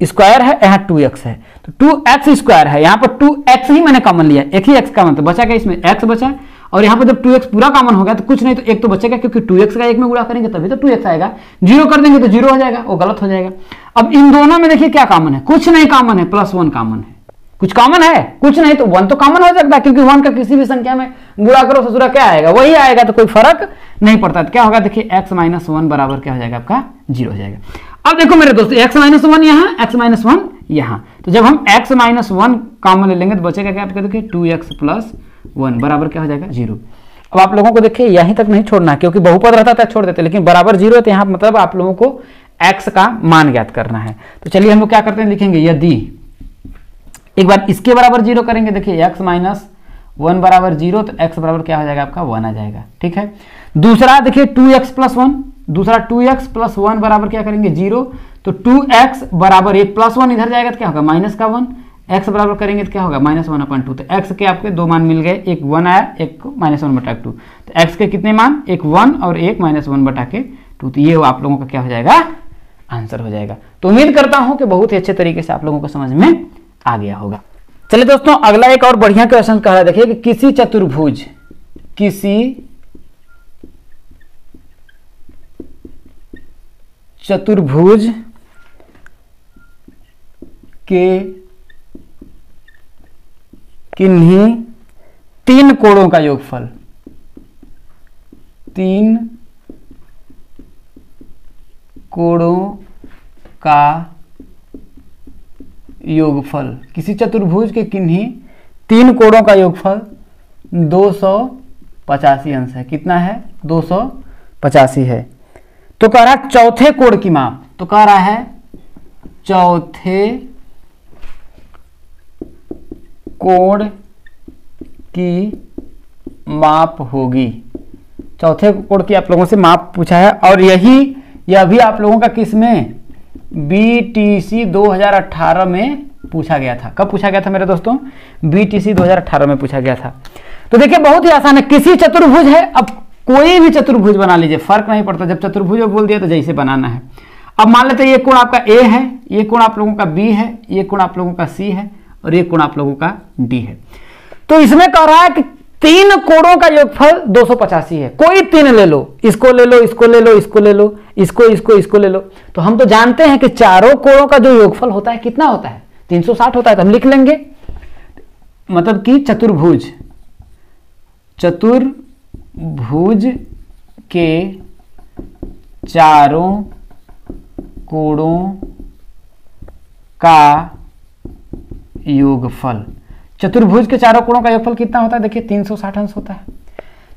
स्क्वायर है, यहाँ 2x है तो 2x स्क्वायर है, यहाँ पर 2x ही मैंने कॉमन लिया, एक ही x कॉमन तो बचा क्या, इसमें x बचा, और यहाँ पर जब 2x पूरा कॉमन हो गया तो कुछ नहीं तो 1 तो बचेगा, क्योंकि 2x का 1 में गुणा करेंगे तभी तो 2x आएगा, 0 कर देंगे तो 0 हो जाएगा, वो गलत हो जाएगा। अब इन दोनों में देखिए क्या कॉमन है, कुछ नहीं कॉमन है, +1 कॉमन है, कुछ कॉमन है, कुछ नहीं तो 1 तो कॉमन हो सकता है, क्योंकि 1 का किसी भी संख्या में गुणा करो ससुरा क्या आएगा, वही आएगा, तो कोई फर्क नहीं पड़ता। तो क्या होगा देखिए x - 1 बराबर क्या हो जाएगा आपका 0 हो जाएगा। अब देखो मेरे दोस्तों x - 1 यहाँ, x - 1 यहाँ, तो जब हम x - 1 कॉमन ले लेंगे तो बचेगा क्या आपका, देखिए 2x + 1 बराबर क्या हो जाएगा 0। अब आप लोगों को देखिए यहीं तक नहीं छोड़ना, क्योंकि बहुपद रहता था छोड़ देते, लेकिन बराबर 0 है तो यहाँ मतलब आप लोगों को x का मान ज्ञात करना है। तो चलिए हम लोग क्या करते हैं, लिखेंगे यदि एक बार इसके बराबर 0 करेंगे, देखिए x - 1 बराबर 0 तो x बराबर क्या हो जाएगा आपका 1 आ जाएगा, ठीक है। दूसरा देखिए 2x + 1, दूसरा 2x + 1 बराबर क्या करेंगे 0, तो 2x बराबर 1 + 1 इधर जाएगा तो क्या होगा -1, x बराबर करेंगे तो क्या होगा -1/2, तो x के आपके 2 मान मिल गए, एक 1 आया, एक -1/2, तो x के कितने मान, एक 1 और एक -1/2, तो ये आप लोगों का क्या हो जाएगा आंसर हो जाएगा। तो उम्मीद करता हूं कि बहुत ही अच्छे तरीके से आप लोगों को समझ में आ गया होगा। चलिए दोस्तों अगला एक और बढ़िया क्वेश्चन कह रहा है, देखिए कि किसी चतुर्भुज के किन्हीं 3 कोणों का योगफल, 3 कोणों का योगफल, किसी चतुर्भुज के किन्हीं 3 कोणों का योगफल 285 अंश है, कितना है 285 है। तो कह रहा है चौथे कोण की माप, तो कह रहा है चौथे कोण की माप होगी, चौथे कोण की आप लोगों से माप पूछा है, और यह भी आप लोगों का किस में BTC 2018 में पूछा गया था। कब पूछा गया था मेरे दोस्तों, BTC 2018 में पूछा गया था। तो देखिए बहुत ही आसान है, किसी चतुर्भुज है, अब कोई भी चतुर्भुज बना लीजिए, फर्क नहीं पड़ता, जब चतुर्भुज बोल दिया तो जैसे बनाना है। अब मान लेते हैं ये कोण आपका A है, ये कोण आप लोगों का B है, ये कोण आप लोगों का C है और ये कोण आप लोगों का D है। तो इसमें कह रहा है कि 3 कोणों का योगफल 285 है, कोई 3 ले लो, इसको ले लो, इसको ले लो, इसको ले लो, इसको ले लो। तो हम तो जानते हैं कि चारों कोणों का जो योगफल होता है कितना होता है 360 होता है, तो हम लिख लेंगे मतलब कि चतुर्भुज के चारों कोणों का योगफल, चतुर्भुज के चारों कोणों का योगफल कितना होता है, देखिए 360 अंश होता है।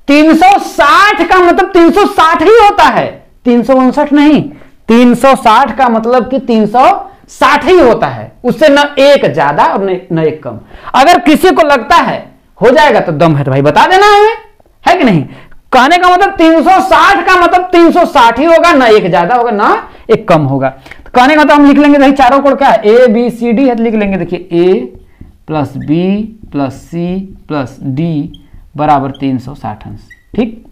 360 का मतलब 360 ही होता है, 359 नहीं, 360 का मतलब कि 360 ही होता है, उससे न एक ज्यादा और न एक कम। अगर किसी को लगता है हो जाएगा तो दम है तो भाई बता देना हमें, है कि नहीं। कहने का मतलब 360 का मतलब 360 ही होगा, ना एक ज्यादा होगा ना एक कम होगा। तो कहने का तो हम लिख लेंगे भाई चारों कोण क्या है ABCD है, तो लिख लेंगे देखिए A + B + C + D बराबर 360 अंश, ठीक।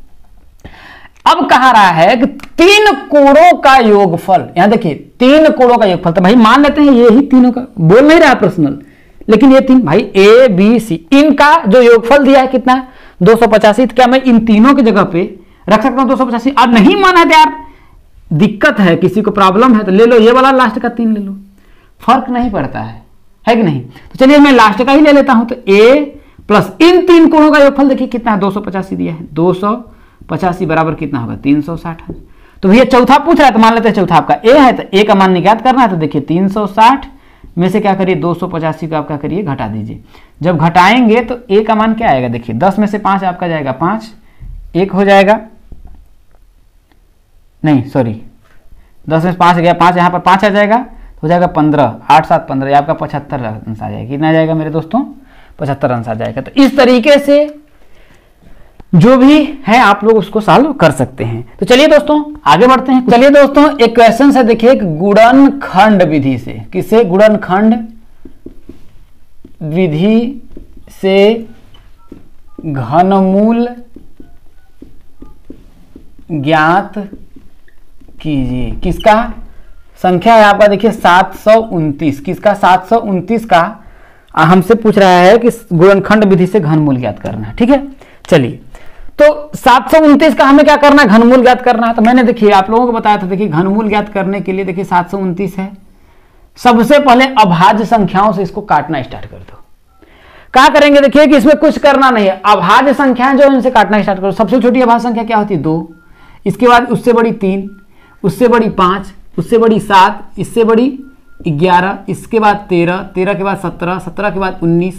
अब कहा रहा है कि 3 कोणों का योगफल, यहां देखिए 3 कोणों का योगफल, तो भाई मान लेते हैं ये ही तीनों का, बोल नहीं रहा पर्सनल, लेकिन ये 3 भाई ABC इनका जो योगफल दिया है कितना 285, तो क्या मैं इन तीनों की जगह पे रख सकता हूं 285। और नहीं माना है तो यार दिक्कत है, किसी को प्रॉब्लम है तो ले लो ये वाला लास्ट का 3 ले लो, फर्क नहीं पड़ता है कि नहीं। तो चलिए मैं लास्ट का ही ले लेता हूं, तो A प्लस इन 3 कोणों का योगफल देखिए कितना है 285 दिया है, 285 बराबर कितना होगा 360। तो भैया चौथा पूछ रहा है तो मान लेते हैं चौथा आपका A है, तो A का मान निकाल करना है, तो देखिए 360 में से क्या करिए 285 को आप क्या करिए घटा दीजिए। जब घटाएंगे तो A का मान क्या आएगा, देखिए 10 में से 5 आपका जाएगा 5, 1 हो जाएगा, नहीं सॉरी 10 में से 5 गया 5, यहाँ पर 5 आ जाएगा, हो जाएगा 15, 8 7 15, ये आपका 75 अंश आ जाएगा। कितना आ जाएगा मेरे दोस्तों 75 आंसर आ जाएगा। तो इस तरीके से जो भी है आप लोग उसको सॉल्व कर सकते हैं। तो चलिए दोस्तों आगे बढ़ते हैं। चलिए दोस्तों एक क्वेश्चन से देखिए गुणनखंड विधि से, किसे गुणनखंड विधि से घनमूल ज्ञात कीजिए। किसका संख्या है आपका देखिए 729, किसका 729 का हमसे पूछ रहा है कि गुणनखंड विधि से घनमूल ज्ञात करना है। ठीक है, चलिए तो 729 का हमें क्या करना है, घनमूल ज्ञात करना है। तो मैंने देखिए आप लोगों को बताया था, देखिए घनमूल ज्ञात करने के लिए देखिए 729 है, सबसे पहले अभाज्य संख्याओं से इसको काटना स्टार्ट कर दो। क्या करेंगे देखिए कि इसमें कुछ करना नहीं है, अभाज्य संख्याएं जो इनसे काटना स्टार्ट करो। सबसे छोटी अभाज्य संख्या क्या होती है 2, इसके बाद उससे बड़ी 3, उससे बड़ी 5, उससे बड़ी 7, इससे बड़ी 11, इसके बाद 13, 13 के बाद 17, 17 के बाद 19,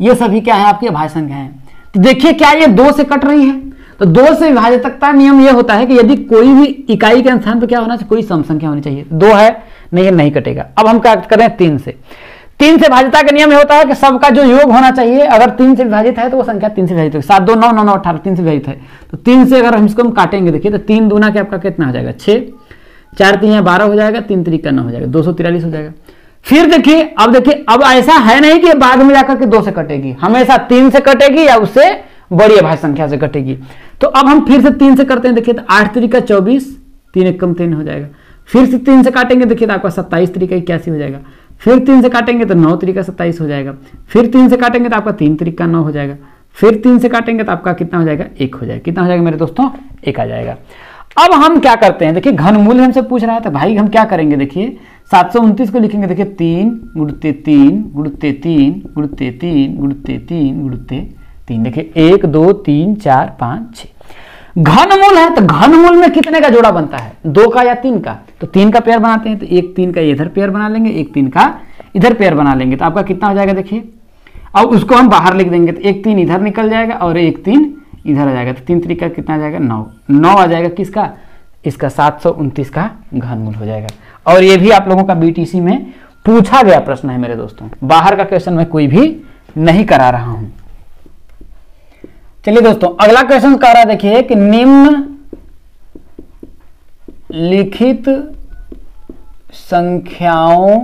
ये सभी क्या है आपकी अभाज्य संख्या है। तो देखिए क्या ये 2 से कट रही है, तो 2 से विभाजकता नियम ये होता है कि यदि कोई भी इकाई के स्थान पर क्या होना चाहिए, कोई सम संख्या होनी चाहिए। 2 है नहीं कटेगा। अब हम क्या करें 3 से, 3 से भाज्यता का नियम ये होता है कि सबका जो योग होना चाहिए, अगर 3 से विभाजित है तो वो संख्या 3 से विभाजित है। 7 2 9 9 9 18 3 से विभाजित है, तो 3 से अगर हम इसको काटेंगे देखिए तो 3 दूना के आपका कितना हो जाएगा 6, 4 3 12 हो जाएगा, 3 3 9 हो जाएगा, 243 हो जाएगा। फिर देखिए अब ऐसा है नहीं कि बाद में जाकर के 2 से कटेगी, हमेशा 3 से कटेगी या उससे बड़ी अभाज्य संख्या से कटेगी। तो अब हम फिर से 3 से करते हैं, देखिए तो 8 3 24, 3 1 कम 3 हो जाएगा। फिर से 3 से काटेंगे देखिए तो आपका 27 3 81 हो जाएगा। फिर 3 से काटेंगे तो 9 3 27 हो जाएगा। फिर 3 से काटेंगे तो आपका 3 3 9 हो जाएगा। फिर 3 से काटेंगे तो आपका कितना हो जाएगा 1 हो जाएगा। कितना हो जाएगा मेरे दोस्तों 1 आ जाएगा। अब हम क्या करते हैं देखिए घनमूल हमसे पूछ रहा है, तो भाई हम क्या करेंगे देखिए 729 को लिखेंगे देखिए 3 गुणित 3 गुणित 3 गुणित 3 गुणित 3 गुणित 3, देखिए 1 2 3 4 5 6 घनमूल है। तो घनमूल में कितने का जोड़ा बनता है, 2 का या 3 का, तो 3 का पेयर बनाते हैं। तो 1 3 का इधर पेयर बना लेंगे, 1 3 का इधर पेयर बना लेंगे, तो आपका कितना हो जाएगा देखिए। अब उसको हम बाहर लिख देंगे तो 1 3 इधर निकल जाएगा और 1 3 इधर आ जाएगा, तो 3 3 का कितना आ जाएगा 9, 9 आ जाएगा किसका, इसका 729 का घनमूल हो जाएगा। और ये भी आप लोगों का बीटीसी में पूछा गया प्रश्न है मेरे दोस्तों, बाहर का क्वेश्चन मैं कोई भी नहीं करा रहा हूं। चलिए दोस्तों अगला क्वेश्चन कह रहा है देखिए कि निम्न लिखित संख्याओं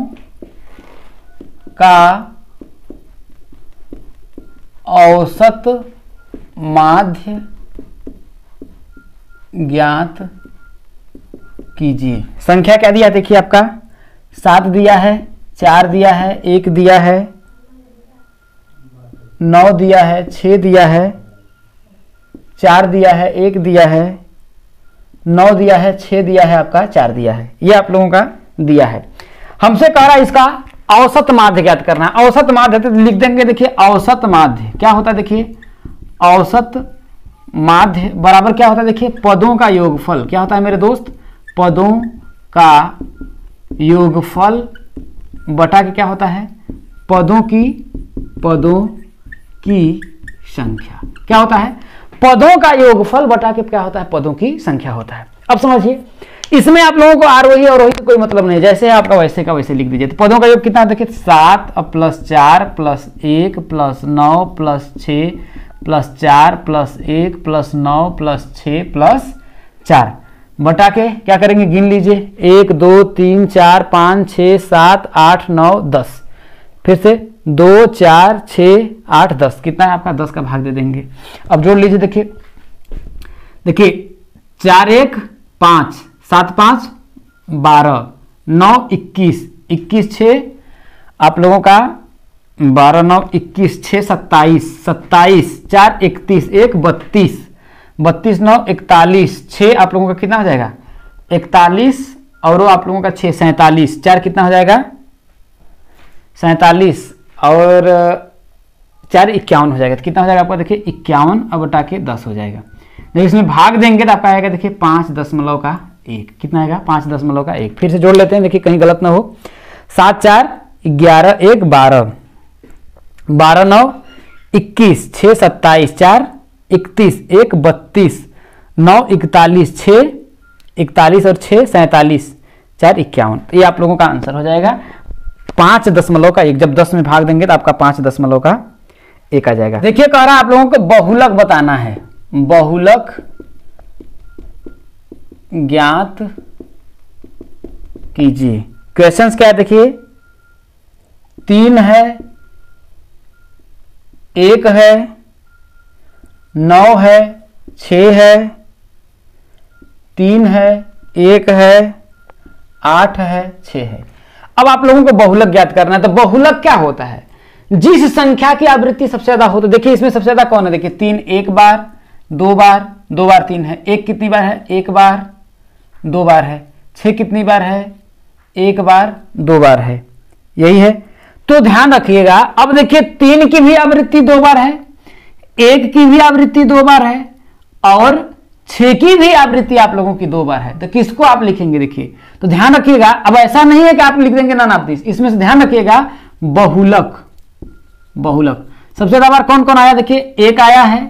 का औसत माध्य ज्ञात कीजिए। संख्या क्या दिया देखिए आपका 7 दिया है, 4 दिया है, 1 दिया है, 9 दिया है, 6 दिया है, 4 दिया है, 1 दिया है, 9 दिया है, 6 दिया है, आपका 4 दिया है, ये आप लोगों का दिया है। हमसे कह रहा है इसका औसत माध्य ज्ञात करना है। औसत माध्य तो लिख देंगे देखिए औसत माध्य क्या होता है देखिए, औसत माध्य बराबर क्या होता है देखिए पदों का योगफल। क्या होता है मेरे दोस्त, पदों का योगफल बटा के क्या होता है पदों की संख्या। क्या होता है पदों का योगफल बटा के क्या होता है पदों की संख्या होता है। अब समझिए इसमें आप लोगों को आरोही और अवरोही कोई मतलब नहीं, जैसे आपका वैसे का वैसे लिख दीजिए। तो पदों का योग कितना देखिए 7 + 4 + 1 + 9 + 6 + 4 + 1 + 9 + 6 + 4 बटा के क्या करेंगे गिन लीजिए 1 2 3 4 5 6 7 8 9 10, फिर से 2 4 6 8 10, कितना है आपका 10 का भाग दे देंगे। अब जोड़ लीजिए देखिए 4 1 5 7 5 12 9 21 21 6 आप लोगों का 12 9 21 6 27 27 4 31 1 32 32 9 41 6 आप लोगों का कितना हो जाएगा 41 और वो आप लोगों का 6 47 4 कितना हो जाएगा 47 और 4 51 हो जाएगा। तो कितना हो जाएगा आपका देखिए 51 अब बटा के 10 हो जाएगा। देखिए इसमें भाग देंगे तो आपका आएगा देखिए 5.1, कितना आएगा 5.1। फिर से जोड़ लेते हैं देखिए कहीं गलत ना हो। 7 4 11 1 12 12 9 21 6 27 4 31 1 32 9 41 6 41 और 6 47 4 51। तो ये आप लोगों का आंसर हो जाएगा 5.1। जब 10 में भाग देंगे तो आपका 5.1 1 आ जाएगा। देखिए कह रहा है आप लोगों को बहुलक बताना है, बहुलक ज्ञात कीजिए। क्वेश्चंस क्या है देखिए, 3 है, 1 है, 9 है, 6 है, 3 है, 1 है, 8 है, 6 है। अब आप लोगों को बहुलक ज्ञात करना है। तो बहुलक क्या होता है, जिस संख्या की आवृत्ति सबसे ज्यादा हो। तो देखिए इसमें सबसे ज्यादा कौन है, देखिए 3 1 बार, 2 बार, 2 बार 3 है, 1 कितनी बार है, 1 बार 2 बार है, 6 कितनी बार है, 1 बार 2 बार है, यही है। तो ध्यान रखिएगा, अब देखिए 3 की भी आवृत्ति 2 बार है, 1 की भी आवृत्ति 2 बार है और 6 की भी आवृत्ति आप लोगों की 2 बार है। तो किसको आप लिखेंगे, देखिए तो ध्यान रखिएगा। अब ऐसा नहीं है कि आप लिख देंगे नन ऑफ दिस, इसमें से ध्यान रखिएगा बहुलक, बहुलक सबसे ज्यादा बार कौन कौन आया, देखिए 1 आया है,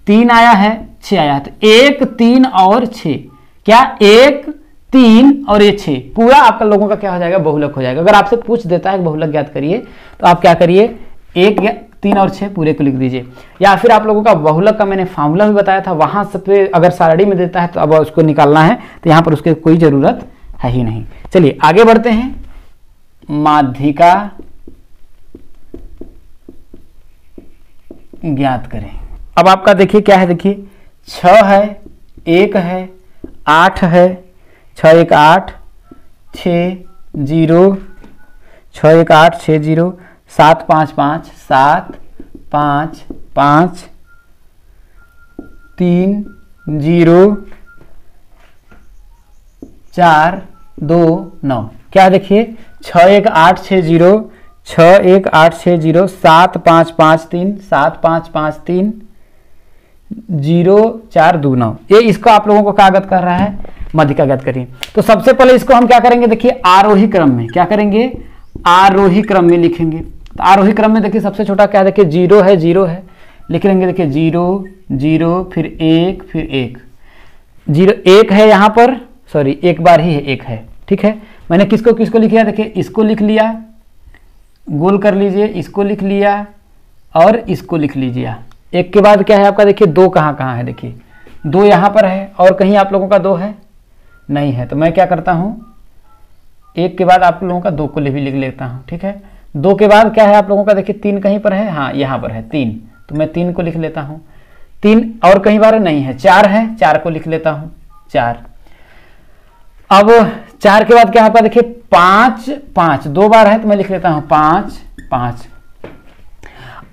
3 आया है, 6 आया है। तो 1 3 और 6, क्या 1 3 और ये 6 पूरा आपका लोगों का क्या हो जाएगा, बहुलक हो जाएगा। अगर आपसे पूछ देता है बहुलक ज्ञात करिए तो आप क्या करिए, 1 3 और 6 पूरे को लिख दीजिए। या फिर आप लोगों का बहुलक का मैंने फार्मूला भी बताया था, वहां से अगर सारणी में देता है तो अब उसको निकालना है, तो यहां पर उसकी कोई जरूरत है ही नहीं। चलिए आगे बढ़ते हैं, माध्यिका ज्ञात करें। अब आपका देखिए क्या है, देखिए 6 है, 1 है, 8 है, 6 1 8 6 0, 6 1 8 6 0, 7 5 5 7 5 5 3 0 4 2 9। क्या देखिए 6 1 8 6 0, 6 1 8 6 0, 7 5 5 3 7 5 5 3 0 4 2 9। ये इसको आप लोगों को क्या ज्ञात कर रहा है, माध्यिका ज्ञात करिए। तो सबसे पहले इसको हम क्या करेंगे, देखिए आरोही क्रम में, क्या करेंगे, आरोही क्रम में लिखेंगे। तो आरोही क्रम में देखिए सबसे छोटा क्या है, देखिए 0 है, 0 है, लिख लेंगे देखिए 0 0 फिर 1 फिर 1 0 1 है यहाँ पर, सॉरी 1 बार ही है, 1 है, ठीक है। मैंने किसको किसको लिख लिया, देखिए इसको लिख लिया, गोल कर लीजिए, इसको लिख लिया और इसको लिख लीजिए। 1 के बाद क्या है आपका, देखिए 2 कहाँ कहाँ है, देखिए 2 यहाँ पर है और कहीं आप लोगों का 2 है नहीं है। तो मैं क्या करता हूँ, 1 के बाद आप लोगों का 2 को भी लिख लेता हूँ, ठीक है। 2 के बाद क्या है आप लोगों का, देखिए 3 कहीं पर है, हाँ यहाँ पर है 3, तो मैं 3 को लिख लेता हूँ। 3 और कहीं बार नहीं है, 4 है, 4 को लिख लेता हूँ 4। अब 4 के बाद क्या है आपका, देखिए 5 5 2 बार है, तो मैं लिख लेता हूँ 5 5।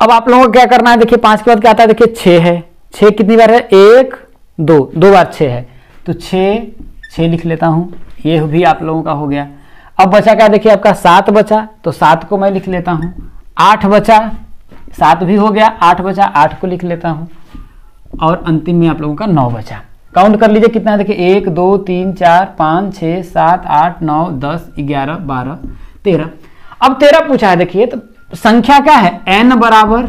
अब आप लोगों को क्या करना है, देखिए 5 के बाद क्या आता है, देखिए 6 है, 6 कितनी बार है, 1 2 2 बार 6 है, तो 6 लिख लेता हूँ, ये भी आप लोगों का हो गया। अब बचा क्या, देखिए आपका 7 बचा, तो 7 को मैं लिख लेता हूँ। 8 बचा, 7 भी हो गया, 8 बचा, 8 को लिख लेता हूँ और अंतिम में आप लोगों का 9 बचा। काउंट कर लीजिए कितना है, देखिए 1 2 3 4 5 6 7 8 9 10 11 12 13। अब 13 पूछा है, देखिए तो संख्या क्या है, n बराबर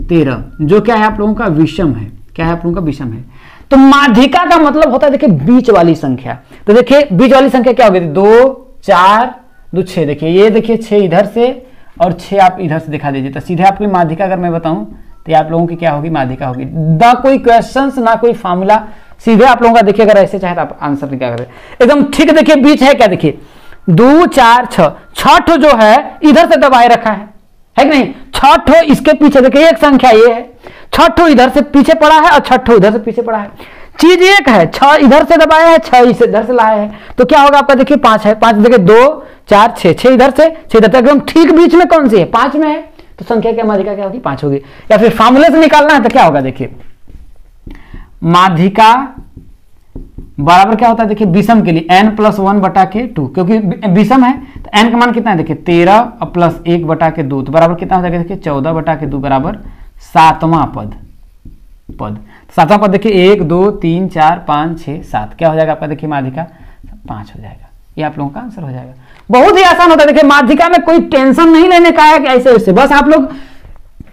13, जो क्या है आप लोगों का विषम है, क्या है आप लोगों का विषम है। तो माध्यिका का मतलब होता है देखिए बीच वाली संख्या। तो देखिए बीच वाली संख्या क्या होगी, 2 4 2 6, देखिए ये देखिए 6 इधर से और 6 आप इधर से दिखा दीजिए, तो सीधे आपकी माध्यिका अगर मैं बताऊं तो आप लोगों की क्या होगी, माध्यिका होगी। ना कोई क्वेश्चंस ना कोई फार्मूला, सीधे आप लोगों का देखिए अगर ऐसे चाहे तो आप आंसर क्या करें एकदम ठीक। देखिए बीच है क्या, देखिए 2 4 6, 6 जो है इधर से दबाए रखा है कि नहीं, 6 इसके पीछे, देखिए एक संख्या ये है, 6 इधर से पीछे पड़ा है और 6 इधर से पीछे पड़ा है, चीज एक है, 6 इधर से दबाया है, 6 इधर से लाया है, तो क्या होगा आपका, देखिए 5 है, 5 देखिए 2 4 6, 6 इधर से 6 इधर, एकदम ठीक बीच में कौन सी है, 5 में है, तो संख्या क्या माध्यिका क्या होगी, 5 होगी। या फिर फार्मूले से निकालना है तो क्या होगा, देखिए माध्यिका बराबर क्या होता है, देखिए विषम के लिए n+1/2, क्योंकि विषम है तो n का मान कितना है, देखिए 13 और +1/2, तो बराबर कितना हो जाएगा, देखिए 14/2 बराबर 7वां पद। 7वां पद देखिए 1 2 3 4 5 6 7, क्या हो जाएगा आपका, देखिए माध्यिका 5 हो जाएगा। ये आप लोगों का आंसर हो जाएगा। बहुत ही आसान होता है, देखिए माध्यिका में कोई टेंशन नहीं लेने का है कि ऐसे ऐसे, बस आप लोग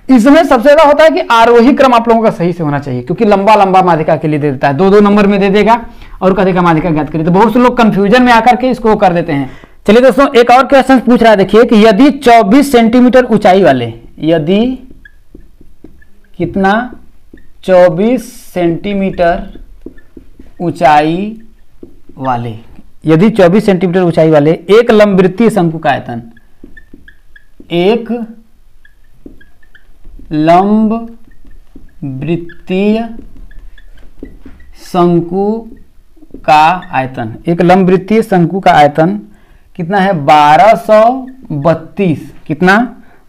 इसमें सबसे ज्यादा होता है कि आरोही क्रम आप लोगों का सही से होना चाहिए, क्योंकि लंबा लंबा माध्यिका के लिए दे देता है, 2 नंबर में दे देगा और कहेगा माध्यिका ज्ञात करिए, तो बहुत से लोग कंफ्यूजन में आकर के इसको कर देते हैं। चलिए दोस्तों एक और क्वेश्चन पूछ रहा है, देखिए कि यदि 24 सेंटीमीटर ऊंचाई वाले, यदि कितना 24 सेंटीमीटर ऊंचाई वाले, यदि 24 सेंटीमीटर ऊंचाई वाले एक लंबवृत्तीय शंकु का आयतन, एक लंबवृत्तीय शंकु का आयतन, एक लंबवृत्तीय शंकु का आयतन कितना है 1232, कितना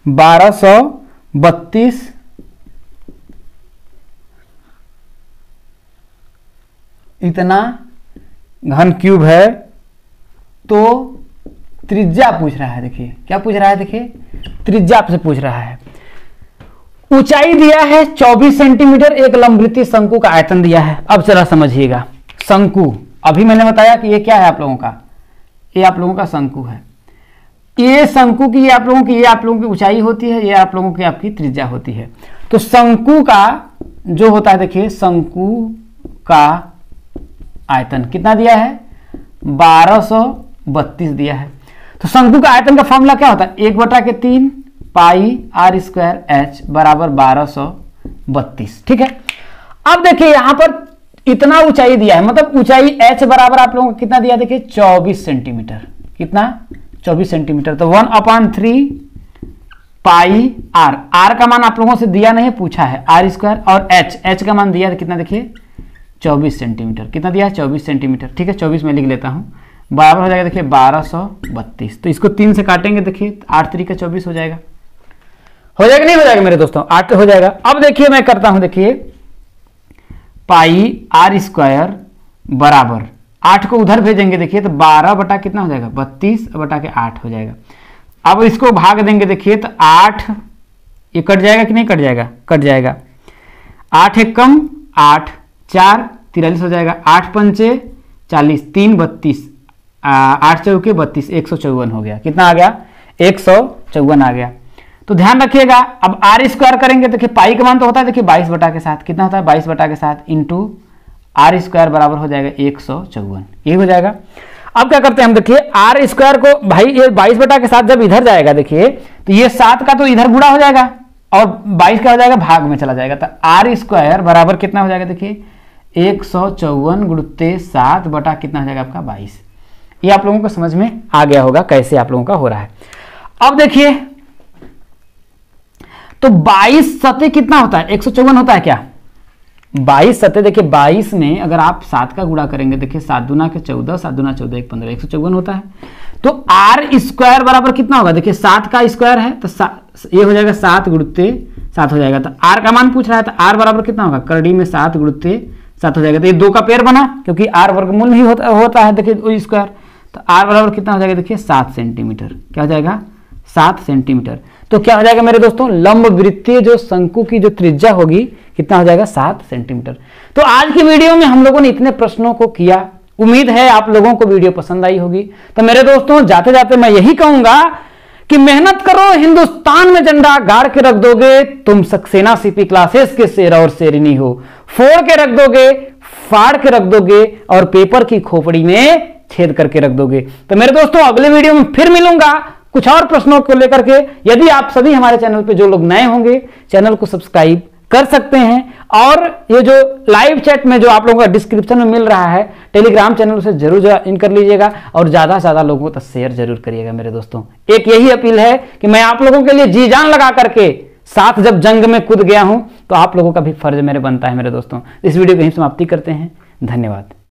1232 इतना घन क्यूब है, तो त्रिज्या पूछ रहा है। देखिए क्या पूछ रहा है, देखिए त्रिज्या से पूछ रहा है। ऊंचाई दिया है 24 सेंटीमीटर, एक लंबवृत्तीय शंकु का आयतन दिया है। अब जरा समझिएगा, शंकु अभी मैंने बताया कि ये क्या है आप लोगों का, ये आप लोगों का शंकु है। ये शंकु की ये आप लोगों की ऊंचाई होती है, ये आप लोगों की आपकी त्रिज्या होती है। तो शंकु का जो होता है, देखिए शंकु का आयतन कितना दिया है 1232 दिया है। तो शंकु का आयतन का फॉर्मूला क्या होता है 1/3 पाई r स्क्वायर h बराबर 1232। ठीक है, अब देखिए यहां पर इतना ऊंचाई दिया है, मतलब ऊंचाई h बराबर आप लोगों को कितना दिया, देखिए 24 सेंटीमीटर, कितना 24 सेंटीमीटर। तो 1/3 पाई r का मान आप लोगों से दिया नहीं, पूछा है r स्क्वायर, और h का मान दिया कितना, देखिए 24 सेंटीमीटर, कितना दिया है 24 सेंटीमीटर। ठीक है, 24 में लिख लेता हूं, बराबर हो जाएगा देखिए 1232। तो इसको 3 से काटेंगे, देखिए 8 3 का 24 हो जाएगा। हो जाएगा नहीं हो जाएगा मेरे दोस्तों, 8 हो जाएगा। अब देखिए मैं करता हूं, देखिए पाई r स्क्वायर बराबर 8 को उधर भेजेंगे, देखिए तो 12 बटा कितना हो जाएगा 32 बटा के 8 हो जाएगा। अब इसको भाग देंगे, देखिए तो 8 ये कट जाएगा कि नहीं कट जाएगा, कट जाएगा। 8 एक कम 8 4 43 हो जाएगा, 8 पंचे 40 3 32 8 चौके 32 154 हो गया। कितना आ गया 154 आ गया। तो ध्यान रखिएगा, अब आर स्क्वायर करेंगे, देखिए पाई का मान तो होता है देखिए 22 बटा के 7, कितना होता है 22 बटा के 7 इंटू आर स्क्वायर बराबर हो जाएगा 154, ये हो जाएगा। अब क्या करते हैं हम, देखिए आर स्क्वायर को भाई ये 22 बटा के 7 जब इधर जाएगा, देखिए तो ये 7 का तो इधर गुणा हो जाएगा और 22 का हो जाएगा भाग में चला जाएगा। तो आर स्क्वायर बराबर कितना हो जाएगा, देखिए 154 गुणित 7 बटा कितना हो जाएगा आपका 22। ये आप लोगों को समझ में आ गया होगा कैसे आप लोगों का हो रहा है। अब देखिए तो 22 सतह कितना होता है 154 होता है क्या, 22 सतह, देखिए 22 में अगर आप 7 का गुणा करेंगे, देखिए 7 दूना के 14 7 दूना 14 1 15 154 होता है। तो आर स्क्वायर बराबर कितना होगा, देखिए 7 का स्क्वायर है तो ये हो जाएगा 7 गुणित 7 हो जाएगा। तो आर का मान पूछ रहा है, तो आर बराबर कितना होगा, करड़ी में 7 गुणित 7 हो जाएगा। तो ये 2 का पेयर बना, क्योंकि आर वर्गमूल ही होता है देखिए स्क्वायर। तो आर बराबर कितना हो जाएगा, देखिए 7 सेंटीमीटर, क्या हो जाएगा 7 सेंटीमीटर। तो क्या हो जाएगा मेरे दोस्तों, लंब वृत्तीय जो शंकु की जो त्रिज्या होगी कितना हो जाएगा 7 सेंटीमीटर। तो आज की वीडियो में हम लोगों ने इतने प्रश्नों को किया, उम्मीद है आप लोगों को वीडियो पसंद आई होगी। तो मेरे दोस्तों जाते जाते मैं यही कहूंगा कि मेहनत करो, हिंदुस्तान में झंडा गाड़ के रख दोगे, तुम सक्सेना सीपी क्लासेस के शेरा और शेरनी हो। फोड़ के रख दोगे, फाड़ के रख दोगे और पेपर की खोपड़ी में छेद करके रख दोगे। तो मेरे दोस्तों अगले वीडियो में फिर मिलूंगा कुछ और प्रश्नों को लेकर के। यदि आप सभी हमारे चैनल पे जो लोग नए होंगे, चैनल को सब्सक्राइब कर सकते हैं, और ये जो लाइव चैट में जो आप लोगों का डिस्क्रिप्शन में मिल रहा है टेलीग्राम चैनल, उसे जरूर ज्वाइन कर लीजिएगा और ज्यादा से ज्यादा लोगों तक शेयर जरूर करिएगा। मेरे दोस्तों एक यही अपील है कि मैं आप लोगों के लिए जी जान लगा करके साथ जब जंग में कूद गया हूं, तो आप लोगों का भी फर्ज मेरे बनता है। मेरे दोस्तों इस वीडियो को यहीं समाप्ति करते हैं, धन्यवाद।